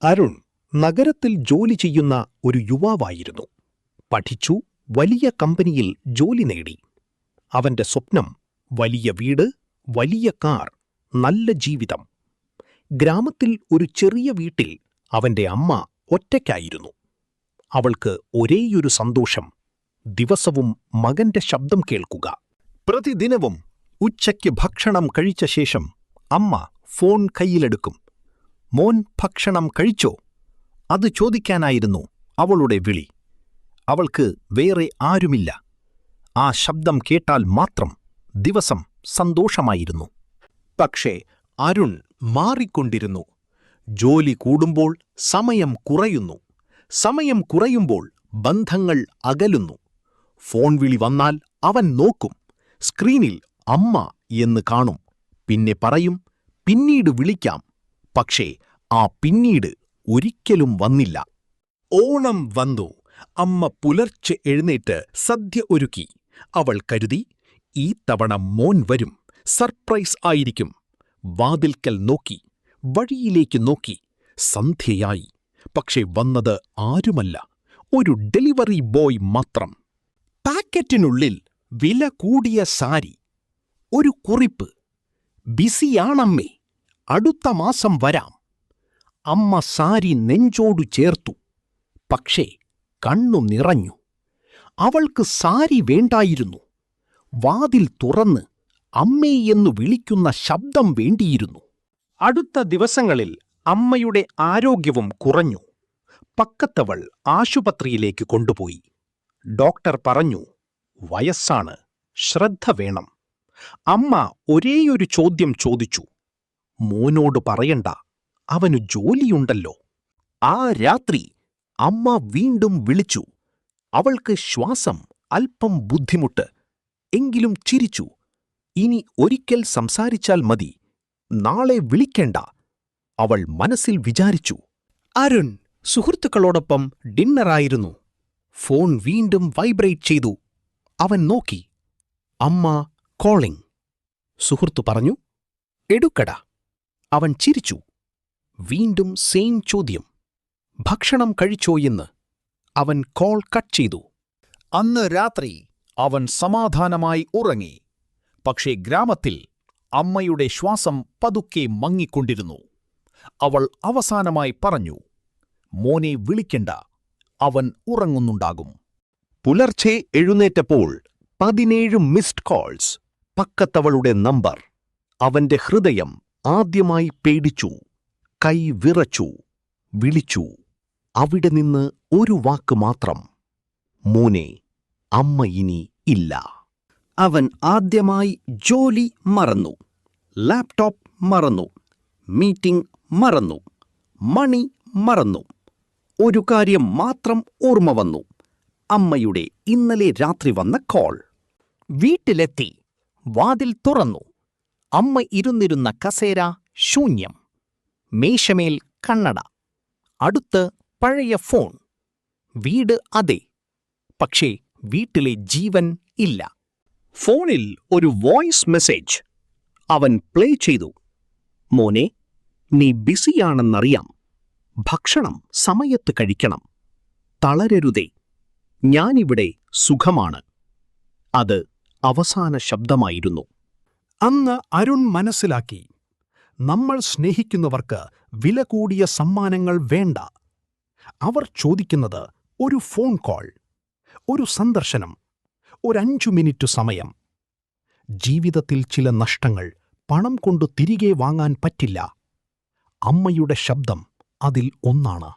അരുൺ നഗരത്തിൽ ജോലി ചെയ്യുന്ന ഒരു യുവാവായിരുന്നു. പഠിച്ചു, വലിയ കമ്പനിയിൽ ജോലി നേടി. അവന്റെ സ്വപ്നം വലിയ വീട്, വലിയ കാർ, നല്ല ജീവിതം. ഗ്രാമത്തിൽ ഒരു ചെറിയ വീട്ടിൽ അവന്റെ അമ്മ ഒറ്റയ്ക്കായിരുന്നു. അവൾക്ക് ഒരേയൊരു സന്തോഷം, ദിവസവും മകന്റെ ശബ്ദം കേൾക്കുക. പ്രതിദിനവും ഉച്ചയ്ക്ക് ഭക്ഷണം കഴിച്ച ശേഷം അമ്മ ഫോൺ കയ്യിലെടുക്കും. മോൻ ഭക്ഷണം കഴിച്ചോ? അത് ചോദിക്കാനായിരുന്നു അവളുടെ വിളി. അവൾക്ക് വേറെ ആരുമില്ല. ആ ശബ്ദം കേട്ടാൽ മാത്രം ദിവസം സന്തോഷമായിരുന്നു. പക്ഷേ അരുൺ മാറിക്കൊണ്ടിരുന്നു. ജോലി കൂടുമ്പോൾ സമയം കുറയുന്നു. സമയം കുറയുമ്പോൾ ബന്ധങ്ങൾ അകലുന്നു. ഫോൺ വിളി വന്നാൽ അവൻ നോക്കും. സ്ക്രീനിൽ അമ്മ എന്ന് കാണും. പിന്നെ പറയും, പിന്നീട് വിളിക്കാം. പക്ഷേ ആ പിന്നീട് ഒരിക്കലും വന്നില്ല. ഓണം വന്നു. അമ്മ പുലർച്ചെ എഴുന്നേറ്റ് സദ്യ ഒരുക്കി. അവൾ കരുതി, ഈ തവണ മോൻ വരും, സർപ്രൈസ് ആയിരിക്കും. വാതിൽക്കൽ നോക്കി, വഴിയിലേക്ക് നോക്കി. സന്ധ്യയായി. പക്ഷേ വന്നത് ആരുമല്ല, ഒരു ഡെലിവറി ബോയ് മാത്രം. പാക്കറ്റിനുള്ളിൽ വില കൂടിയ സാരി, ഒരു കുറിപ്പ്: ബിസിയാണമ്മേ, അടുത്ത മാസം വരാം. അമ്മ സാരി നെഞ്ചോടു ചേർത്തു. പക്ഷേ കണ്ണു നിറഞ്ഞു. അവൾക്ക് സാരി വേണ്ടായിരുന്നു. വാതിൽ തുറന്ന് അമ്മേയെന്നു വിളിക്കുന്ന ശബ്ദം വേണ്ടിയിരുന്നു. അടുത്ത ദിവസങ്ങളിൽ അമ്മയുടെ ആരോഗ്യവും കുറഞ്ഞു. പക്കത്തവൾ ആശുപത്രിയിലേക്ക് കൊണ്ടുപോയി. ഡോക്ടർ പറഞ്ഞു, വയസ്സാണ്, ശ്രദ്ധ വേണം. അമ്മ ഒരേയൊരു ചോദ്യം ചോദിച്ചു: മോനോട് പറയണ്ട, അവനു ജോലിയുണ്ടല്ലോ. ആ രാത്രി അമ്മ വീണ്ടും വിളിച്ചു. അവൾക്ക് ശ്വാസം അല്പം ബുദ്ധിമുട്ട്. എങ്കിലും ചിരിച്ചു. ഇനി ഒരിക്കൽ സംസാരിച്ചാൽ മതി, നാളെ വിളിക്കേണ്ട. അവൾ മനസ്സിൽ വിചാരിച്ചു. അരുൺ സുഹൃത്തുക്കളോടൊപ്പം ഡിന്നറായിരുന്നു. ഫോൺ വീണ്ടും വൈബ്രേറ്റ് ചെയ്തു. അവൻ നോക്കി. അമ്മ കോളിംഗ്. സുഹൃത്തു പറഞ്ഞു, എടുക്കടാ. അവൻ ചിരിച്ചു. വീണ്ടും സെയിം ചോദ്യം: ഭക്ഷണം കഴിച്ചോയെന്ന്. അവൻ കോൾ കട്ട് ചെയ്തു. അന്ന് രാത്രി അവൻ സമാധാനമായി ഉറങ്ങി. പക്ഷേ ഗ്രാമത്തിൽ അമ്മയുടെ ശ്വാസം പതുക്കെ മങ്ങിക്കൊണ്ടിരുന്നു. അവൾ അവസാനമായി പറഞ്ഞു, മോനെ വിളിക്കണ്ട, അവൻ ഉറങ്ങുന്നുണ്ടാകും. പുലർച്ചെ എഴുന്നേറ്റപ്പോൾ 17 മിസ്ഡ് കോൾസ്. പക്കത്തവളുടെ നമ്പർ. അവന്റെ ഹൃദയം ആദ്യമായി പേടിച്ചു. കൈ വിറച്ചു. വിളിച്ചു. അവിടെ നിന്ന് ഒരു വാക്ക് മാത്രം: മോനെ, അമ്മ ഇനി ഇല്ല. അവൻ ആദ്യമായി ജോലി മറന്നു. ലാപ്ടോപ്പ് മറന്നു. മീറ്റിംഗ് മറന്നു. മണി മറന്നു. ഒരു കാര്യം മാത്രം ഓർമ്മ വന്നു: അമ്മയുടെ ഇന്നലെ രാത്രി വന്ന കോൾ. വീട്ടിലെത്തി. വാതിൽ തുറന്നു. അമ്മ ഇരുന്നിരുന്ന കസേര ശൂന്യം. മേശമേൽ കണ്ണട. അടുത്ത് പഴയ ഫോൺ. വീട് അതെ, പക്ഷേ വീട്ടിലെ ജീവൻ ഇല്ല. ഫോണിൽ ഒരു വോയിസ് മെസ്സേജ്. അവൻ പ്ലേ ചെയ്തു. മോനെ, നീ ബിസിയാണെന്നറിയാം. ഭക്ഷണം സമയത്ത് കഴിക്കണം. തളരരുതേ. ഞാനിവിടെ സുഖമാണ്. അത് അവസാന ശബ്ദമായിരുന്നു. അന്ന് അരുൺ മനസ്സിലാക്കി, നമ്മൾ സ്നേഹിക്കുന്നവർക്ക് വില കൂടിയ സമ്മാനങ്ങൾ വേണ്ട. അവർ ചോദിക്കുന്നത് ഒരു ഫോൺ കോൾ, ഒരു സന്ദർശനം, ഒരു 5 മിനിറ്റ് സമയം. ജീവിതത്തിൽ ചില നഷ്ടങ്ങൾ പണം കൊണ്ട് തിരികെ വാങ്ങാൻ പറ്റില്ല. അമ്മയുടെ ശബ്ദം അതിൽ ഒന്നാണ്.